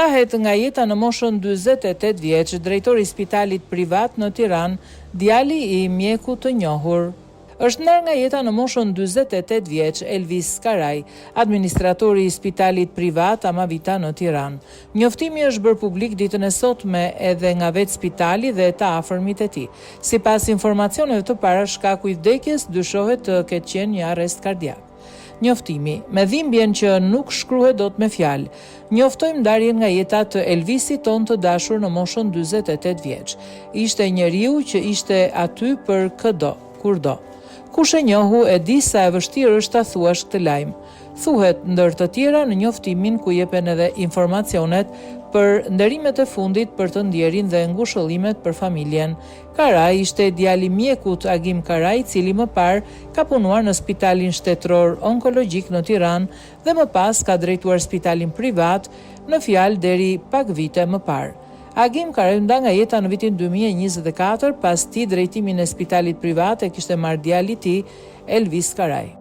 Ndahet nga jeta në moshën 48 vjeç, drejtori i spitalit privat në Tiranë, djali i mjekut të njohur. Është ndarë nga jeta në moshën 48 vjeç Elvis Karaj, administratori i spitalit privat Amavita në Tiranë. Njoftimi është bërë publik ditën e sotme edhe nga vetë spitali dhe të afërmit e tij. Sipas informacioneve të para, shkaku i vdekjes dyshohet të ketë qenë një arrest kardiak. Njoftimi, me dhimbjen që nuk shkruhet dot me fjalë, njoftojmë ndarjen nga jeta të Elvisit ton të dashur në moshën 48 vjeç. Ishte njeriu që ishte aty për çdo, kurdo. Kush e njohu e di sa e vështirë është ta thuash këtë lajm. Thuhet ndër të tjera në njoftimin ku jepen edhe informacionet për nderimet e fundit për të ndjerin dhe ngushëllimet për familjen. Karaj ishte djali i mjekut Agim Karaj, i cili më parë ka punuar në Spitalin Shtetëror Onkologjik në Tiranë dhe më pas ka drejtuar spitalin privat në fjalë deri pak vite më parë. Agim Karaj nda nga jeta në vitin 2024, pas ti drejtimin e spitalit privat e kishte marrë djali i tij Elvis Karaj.